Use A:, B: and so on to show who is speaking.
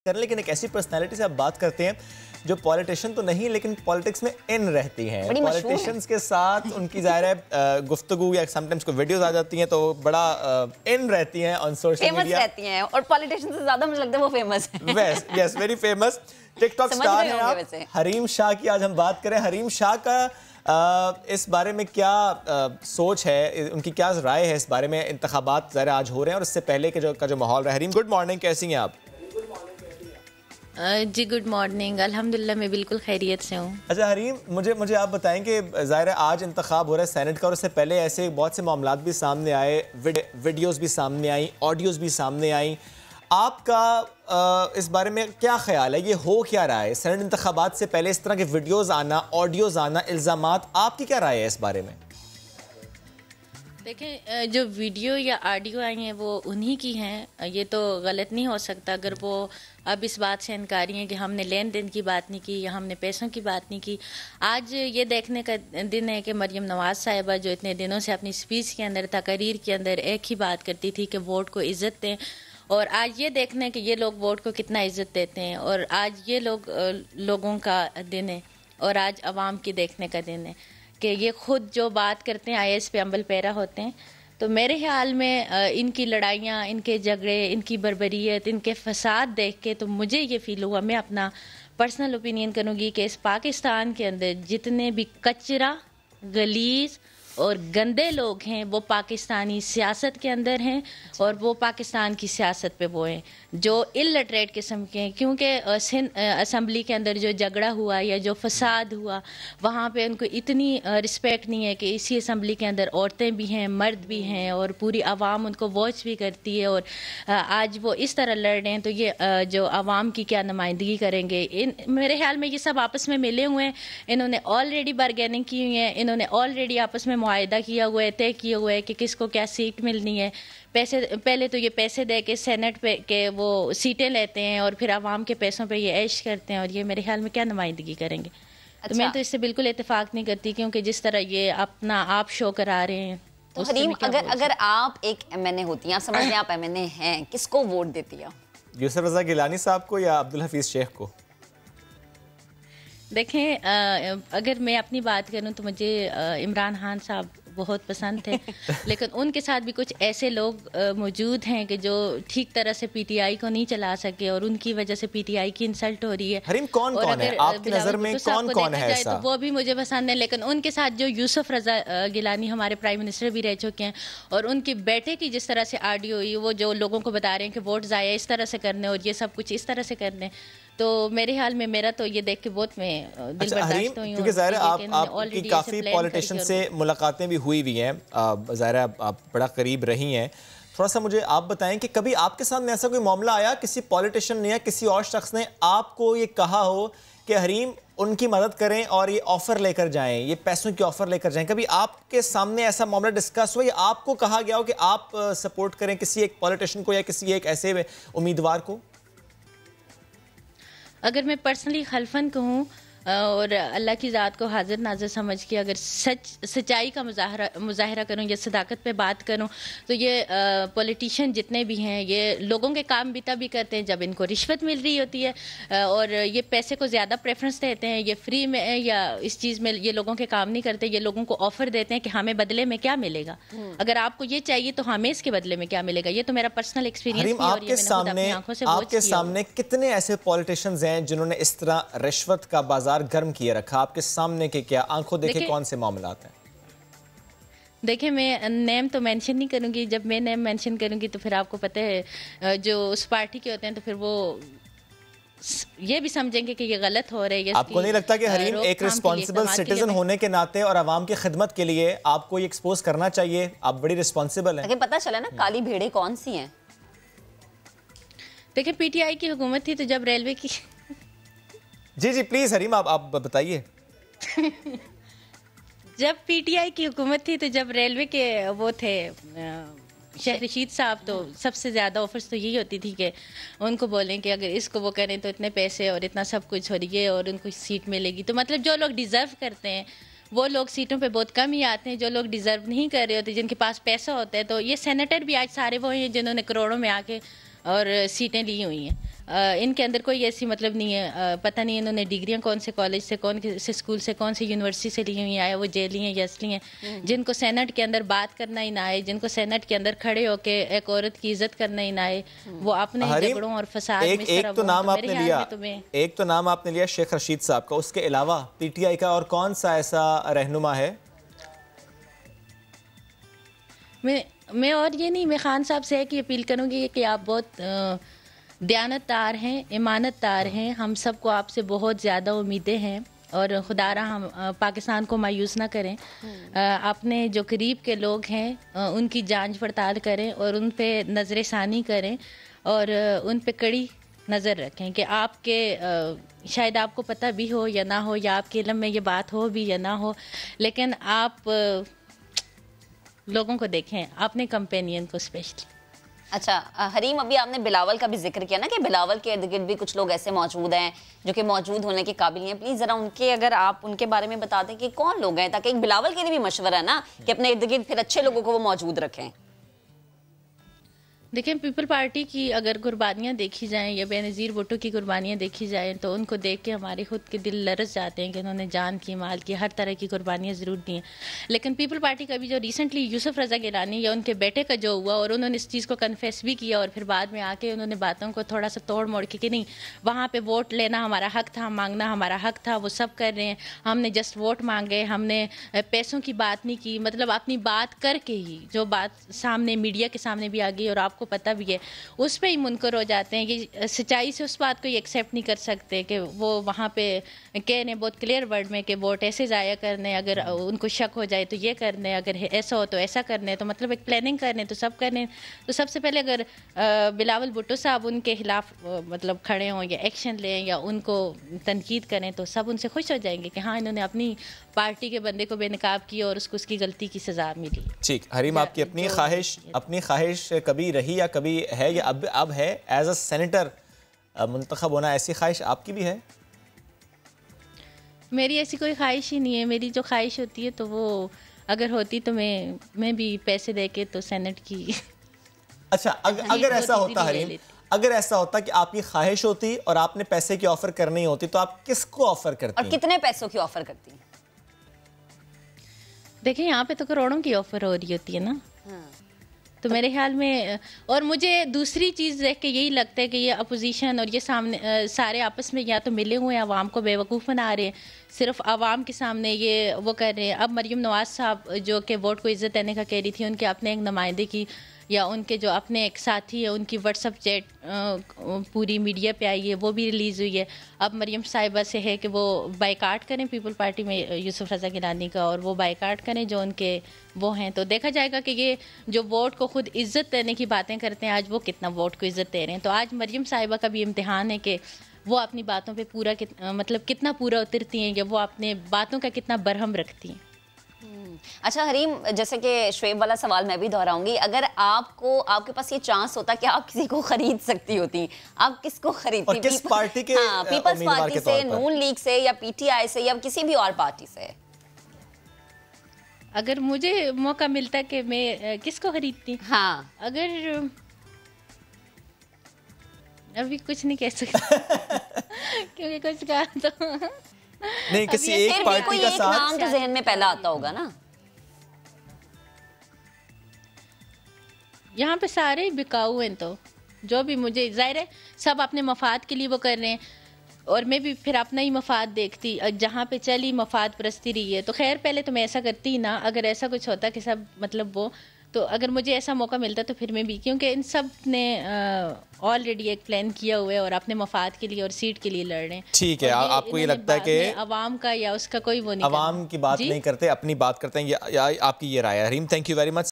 A: کریں, لیکن ایک ایسی پرسنالٹی سے آپ بات کرتے ہیں جو پولیٹیشین تو نہیں لیکن پالیٹکس میں ان رہتی ہیں. پولیٹیشینز کے ساتھ ان کی ظاہر ہے گفتگو یا سم ٹائمز کو ویڈیوز آ جاتی ہیں تو بڑا ان رہتی ہیں آن سوشل میڈیا,
B: فیمس رہتی ہیں, اور پولیٹیشین سے زیادہ مجھے لگتا ہے وہ فیمس ہیں.
A: Yes very famous. TikTok star ہیں آپ. حریم شاہ کی آج ہم بات کریں. حریم شاہ کا اس بارے میں کیا سوچ ہے, ان کی کیا رائے ہے اس بارے میں؟ انتخابات ظاہر آج ہو رہے ہیں اور اس سے پہلے کے جو ماحول رہا. حریم گڈ مارننگ, کیسی ہیں آپ؟
C: جی گڈ مارننگ, الحمدللہ میں بالکل خیریت سے ہوں.
A: اچھا حریم, مجھے آپ بتائیں کہ ظاہر ہے آج انتخاب ہو رہا ہے سینٹ کا, اور اس سے پہلے ایسے بہت سے معاملات بھی سامنے آئے, ویڈیوز بھی سامنے آئیں, آڈیوز بھی سامنے آئیں. آپ کا اس بارے میں کیا خیال ہے؟ یہ ہو کیا رہا ہے سینٹ انتخابات سے پہلے اس طرح کے ویڈیوز آنا, آڈیوز آنا, الزامات, آپ کی کیا رائے ہے اس بارے میں؟
C: دیکھیں, جو ویڈیو یا آڈیو آئی ہیں وہ انہی کی ہیں, یہ تو غلط نہیں ہو سکتا اگر وہ اب اس بات سے انکاری ہیں کہ ہم نے لین دین کی بات نہیں کی یا ہم نے پیسوں کی بات نہیں کی. آج یہ دیکھنے کا دن ہے کہ مریم نواز صاحبہ جو اتنے دنوں سے اپنی سپیچ کے اندر, تقاریر کے اندر ایک ہی بات کرتی تھی کہ ووٹ کو عزت دیں, اور آج یہ دیکھنے کہ یہ لوگ ووٹ کو کتنا عزت دیتے ہیں, اور آج یہ لوگوں کا دن ہے, اور آج عوام کی دیکھنے کا دن ہے کہ یہ خود جو بات کرتے ہیں IAS پہ عمل پیرا ہوتے ہیں. تو میرے خیال میں ان کی لڑائیاں, ان کے جھگڑے, ان کی بربریت, ان کے فساد دیکھ کے تو مجھے یہ فیل ہوا, میں اپنا پرسنل اوپینین کروں گی کہ اس پاکستان کے اندر جتنے بھی کچرا, غلیظ اور گندے لوگ ہیں وہ پاکستانی سیاست کے اندر ہیں, اور وہ پاکستان کی سیاست پہ وہ ہیں جو الٹریٹ قسم کے ہیں. کیونکہ اسمبلی کے اندر جو جھگڑا ہوا یا جو فساد ہوا, وہاں پہ ان کو اتنی رسپیکٹ نہیں ہے کہ اسی اسمبلی کے اندر عورتیں بھی ہیں, مرد بھی ہیں, اور پوری عوام ان کو واچ بھی کرتی ہے, اور آج وہ اس طرح لڑ رہے ہیں تو یہ جو عوام کی کیا نمائندگی کریں گے؟ میرے خیال میں یہ سب آپس میں ملے ہوئے ہیں, انہوں نے آلریڈی بارگیننگ کی ہوئی ہے, انہوں نے آلریڈی آپس میں معاہدہ کیا ہوا ہے, طے کیا ہوا ہے کہ کس کو کیا سیٹ ملنی ہے. پہلے تو یہ پیسے دے کے سینٹ پہ کہ وہ سیٹیں لیتے ہیں, اور پھر عوام کے پیسوں پہ یہ عیش کرتے ہیں, اور یہ میرے خیال میں کیا نمائندگی کریں گے؟ تو میں تو اس سے بالکل اتفاق نہیں کرتی, کیونکہ جس طرح یہ اپنا آپ شو کرا رہے ہیں.
B: تو حریم, اگر آپ ایک MNA ہوتی ہیں, آپ سمجھ لیں آپ MNA ہیں, کس کو ووٹ دیتی ہیں؟
A: یوسف رضا گیلانی صاحب کو یا عبدالحفیظ شیخ کو؟
C: دیکھیں, اگر میں اپنی بات کروں تو مجھے عمران خان صاحب بہت پسند تھے, لیکن ان کے ساتھ بھی کچھ ایسے لوگ موجود ہیں کہ جو ٹھیک طرح سے PTI کو نہیں چلا سکے, اور ان کی وجہ سے PTI کی انسلٹ ہو رہی ہے.
A: حریم کون ہے آپ کی نظر میں, کون ہے ایسا؟
C: تو وہ بھی مجھے پسند ہے, لیکن ان کے ساتھ جو یوسف رضا گیلانی ہمارے پرائم منسٹر بھی رہ چکے ہیں, اور ان کے بیٹے کی جس طرح سے آڈیو ہوئی, وہ جو لوگوں کو بتا رہے ہیں کہ ووٹ ضائع اس طرح سے کرنے اور یہ سب کچھ اس طرح سے کرنے, تو میرے حال میں میرا تو یہ دیکھ کے بہت میں دل برداشت ہوئی ہوں.
A: کیونکہ ظاہر ہے آپ کی کافی پولیٹیشن سے ملاقاتیں بھی ہوئی ہیں, ظاہر ہے آپ بڑا قریب رہی ہیں, تھوڑا سا مجھے آپ بتائیں کہ کبھی آپ کے سامنے ایسا کوئی معاملہ آیا, کسی پولیٹیشن نے یا کسی اور شخص نے آپ کو یہ کہا ہو کہ حریم ان کی مدد کریں اور یہ آفر لے کر جائیں, یہ پیسوں کی آفر لے کر جائیں؟ کبھی آپ کے سامنے ایسا معاملہ ڈسکس ہوا یا آپ کو کہا گیا ہو کہ آپ سپورٹ کریں کسی ایک پولیٹیشن کو یا کسی ایک ایسے امیدوار کو؟
C: اگر میں پرسنلی خلفاً کہوں اور اللہ کی ذات کو حاضر ناظر سمجھ کے اگر سچائی کا مظاہرہ کروں یا صداقت پہ بات کروں, تو یہ پولیٹیشین جتنے بھی ہیں یہ لوگوں کے کام بھی تبھی کرتے ہیں جب ان کو رشوت مل رہی ہوتی ہے, اور یہ پیسے کو زیادہ پریفرنس دیتے ہیں. یہ فری میں یا اس چیز میں یہ لوگوں کے کام نہیں کرتے, یہ لوگوں کو آفر دیتے ہیں کہ ہمیں بدلے میں کیا ملے گا, اگر آپ کو یہ چاہیے تو ہمیں اس کے بدلے میں کیا ملے گا. یہ تو میرا پرسنل ایکسپیرینس ہے, اور یہ میں نے خود اپنی آنکھوں سے واچ کیا.
A: آپ کے سامنے کتنے ایسے پولیٹیشنز ہیں جنہوں نے اس طرح رشوت کا بازار گرم کیے رکھا؟ آپ کے سامنے کے کیا آنکھوں دیکھے کون سے معاملات ہیں؟
C: دیکھیں, میں نیم تو مینشن نہیں کروں گی, جب میں نیم مینشن کروں گی تو پھر آپ کو پتہ ہے جو اس پارٹی کے ہوتے ہیں تو پھر وہ یہ بھی سمجھیں گے کہ یہ غلط ہو رہا ہے.
A: آپ کو نہیں لگتا کہ حریم ایک ریسپانسبل سٹیزن ہونے کے ناطے اور عوام کی خدمت کے لیے آپ کو یہ ایکسپوز کرنا چاہیے؟ آپ بڑی ریسپانسبل ہیں.
B: لیکن پتہ چلا نا کالی بھیڑیں کون سی ہیں.
C: دیکھیں, PTI کی حکومت تھی تو جب ریلوے کی
A: جی پلیز حریم آپ بتائیے.
C: جب PTI کی حکومت تھی تو جب ریلوے کے وہ تھے شیخ رشید صاحب, تو سب سے زیادہ آفرز تو یہی ہوتی تھی کہ ان کو بولیں کہ اگر اس کو وہ کریں تو اتنے پیسے اور اتنا سب کچھ ہو رہی ہے اور ان کو سیٹ ملے گی. تو مطلب جو لوگ ڈیزرو کرتے ہیں وہ لوگ سیٹوں پہ بہت کم ہی آتے ہیں, جو لوگ ڈیزرو نہیں کر رہے ہوتے, جن کے پاس پیسہ ہوتا ہے. تو یہ سینیٹر بھی آج سارے وہ ہیں جنہوں نے کروڑوں میں آ کے اور سیٹیں لی ہوئی ہیں. ان کے اندر کوئی ایسی مطلب نہیں ہے, پتہ نہیں انہوں نے ڈگریاں کون سے کالج سے, کون سے اسکول سے, کون سی یونیورسٹی سے لی ہوئی ہیں, آیا وہ جیلی ہیں یا اصلی ہیں. جن کو سینٹ کے اندر بات کرنا ہی نہ آئے, جن کو سینٹ کے اندر کھڑے ہو کے ایک عورت کی عزت کرنا ہی نہ آئے, وہ اپنے جھگڑوں اور فساد میں
A: ایک تو نام آپ نے لیا شیخ رشید صاحب کا, اس کے علاوہ پی ٹی آئی کا اور کون سا ایسا رہنما ہے؟
C: میں اور یہ نہیں, میں خان صاحب سے کہ اپیل کروں گی کہ آپ بہت دیانت دار ہیں, امانت دار ہیں, ہم سب کو آپ سے بہت زیادہ امیدیں ہیں, اور خدا را ہم پاکستان کو مایوس نہ کریں. اپنے جو قریب کے لوگ ہیں ان کی جانچ پڑتال کریں اور ان پہ نظر ثانی کریں, اور ان پہ کڑی نظر رکھیں کہ آپ کے شاید آپ کو پتہ بھی ہو یا نہ ہو, یا آپ کے علم میں یہ بات ہو بھی یا نہ ہو, لیکن آپ لوگوں کو دیکھیں, اپنے کمپینین کو اسپیشلی.
B: اچھا حریم, ابھی آپ نے بلاول کا بھی ذکر کیا نا کہ بلاول کے ارد گرد بھی کچھ لوگ ایسے موجود ہیں جو کہ موجود ہونے کے قابل ہیں. پلیز ذرا ان کے, اگر آپ ان کے بارے میں بتا دیں کہ کون لوگ ہیں, تاکہ ایک بلاول کے لیے بھی مشورہ ہے نا کہ اپنے ارد گرد پھر اچھے لوگوں کو وہ موجود رکھیں.
C: دیکھیں, پیپل پارٹی کی اگر قربانیاں دیکھی جائیں یا بے نظیر بھٹو کی قربانیاں دیکھی جائیں تو ان کو دیکھ کے ہمارے خود کے دل لرز جاتے ہیں کہ انہوں نے جان کی, مال کی, ہر طرح کی قربانیاں ضرور دی ہیں. لیکن پیپل پارٹی کا بھی جو ریسنٹلی یوسف رضا گیلانی یا ان کے بیٹے کا جو ہوا, اور انہوں نے اس چیز کو کنفیس بھی کیا, اور پھر بعد میں آ کے انہوں نے باتوں کو تھوڑا سا توڑ موڑ کے کہ نہیں, وہاں پہ ووٹ لینا ہمارا حق تھا, مانگنا ہمارا حق تھا, وہ سب کر رہے ہیں, ہم نے جسٹ ووٹ مانگے, ہم نے پیسوں کی بات نہیں کی. مطلب اپنی بات کر کے ہی جو بات سامنے میڈیا کے سامنے بھی آ گئی, اور آپ کو پتہ بھی ہے, اس پہ ہی منکر ہو جاتے ہیں کہ سچائی سے اس بات کو یہ ایکسیپٹ نہیں کر سکتے کہ وہ وہاں پہ کہہ رہے ہیں بہت کلیئر ورڈ میں کہ ووٹ ایسے ضائع کرنے, اگر ان کو شک ہو جائے تو یہ کرنے, اگر ایسا ہو تو ایسا کرنے, تو مطلب ایک پلاننگ کرنے, تو سب کرنے. تو سب سے پہلے اگر بلاول بھٹو صاحب ان کے خلاف مطلب کھڑے ہوں یا ایکشن لیں یا ان کو تنقید کریں, تو سب ان سے خوش ہو جائیں گے کہ ہاں انہوں نے اپنی پارٹی کے بندے کو بے نقاب کیا اور اس کو اس کی غلطی کی سزا ملی.
A: ٹھیک حریم, آپ کی اپنی خواہش کبھی رہی یا کبھی ہے یا اب ہے ایز اے سینیٹر منتخب ہونا, ایسی خواہش آپ کی بھی ہے؟
C: میری ایسی کوئی خواہش ہی نہیں ہے. میری جو خواہش ہوتی ہے تو وہ اگر ہوتی تو میں بھی پیسے دے کے تو سینٹ کی.
A: اچھا, اگر ایسا ہوتا حریم, اگر ایسا ہوتا کہ آپ کی خواہش ہوتی اور آپ نے پیسے کی آفر کرنی ہوتی, تو آپ کس کو آفر کرتی
B: اور کتنے پیسوں کی آفر کرتی ہیں؟
C: دیکھیں, یہاں پہ تو کروڑوں کی آفر ہو رہی ہوتی ہے نا, تو میرے خیال میں, اور مجھے دوسری چیز دیکھ کے یہی لگتا ہے کہ یہ اپوزیشن اور یہ سامنے سارے آپس میں یا تو ملے ہوئے ہیں, عوام کو بیوقوف بنا رہے ہیں, صرف عوام کے سامنے یہ وہ کر رہے ہیں. اب مریم نواز صاحب جو کہ ووٹ کو عزت دینے کا کہہ رہی تھی, ان کے اپنے ایک نمائندے کی یا ان کے جو اپنے ایک ساتھی ہیں ان کی واٹس ایپ چیٹ پوری میڈیا پہ آئی ہے, وہ بھی ریلیز ہوئی ہے. اب مریم صاحبہ سے ہے کہ وہ بائیکاٹ کریں پیپل پارٹی میں یوسف رضا گیلانی کا, اور وہ بائیکاٹ کریں جو ان کے وہ ہیں, تو دیکھا جائے گا کہ یہ جو ووٹ کو خود عزت دینے کی باتیں کرتے ہیں, آج وہ کتنا ووٹ کو عزت دے رہے ہیں. تو آج مریم صاحبہ کا بھی امتحان ہے کہ وہ اپنی باتوں پہ پورا مطلب کتنا پورا اترتی ہیں, یا وہ اپنے باتوں کا کتنا برہم رکھتی ہیں.
B: اچھا حریم, جیسے کہ شعیب والا سوال میں بھی دہراؤں گی, اگر آپ کے پاس یہ چانس ہوتا کہ آپ کسی کو خرید سکتی ہوتی, آپ کس کو خریدتی؟
A: اور کس پارٹی کے
B: پیپلز پارٹی سے, نون لیگ سے, یا پی ٹی آئی سے, یا کسی بھی اور پارٹی سے؟
C: اگر مجھے موقع ملتا کہ میں کس کو خریدتی؟
B: ہاں,
C: اگر ابھی کچھ نہیں کہہ سکتی کیونکہ کچھ کہا تو
A: نہیں, کسی ایک پارٹی کا ساتھ
B: نام تو ذہن میں پہلا آتا ہوگا نا.
C: یہاں پہ سارے بکاؤ ہیں, تو جو بھی مجھے ظاہر ہے سب اپنے مفاد کے لیے وہ کر رہے ہیں, اور میں بھی پھر اپنا ہی مفاد دیکھتی, جہاں پہ چلی مفاد پرستی رہی ہے. تو خیر پہلے تو میں ایسا کرتی نا, اگر ایسا کچھ ہوتا کہ سب مطلب وہ, تو اگر مجھے ایسا موقع ملتا تو پھر میں بھی, کیونکہ ان سب نے آلریڈی ایک پلان کیا ہوا ہے اور اپنے مفاد کے لیے اور سیٹ کے لیے لڑ رہے ہیں.
A: ٹھیک ہے, آپ کو یہ لگتا ہے کہ
C: عوام کا یا اس کا کوئی وہ نہیں,
A: عوام کی بات نہیں کرتے, اپنی بات کرتے ہیں, آپ کی یہ رائے ہے. حریم, تھینک یو ویری مچ.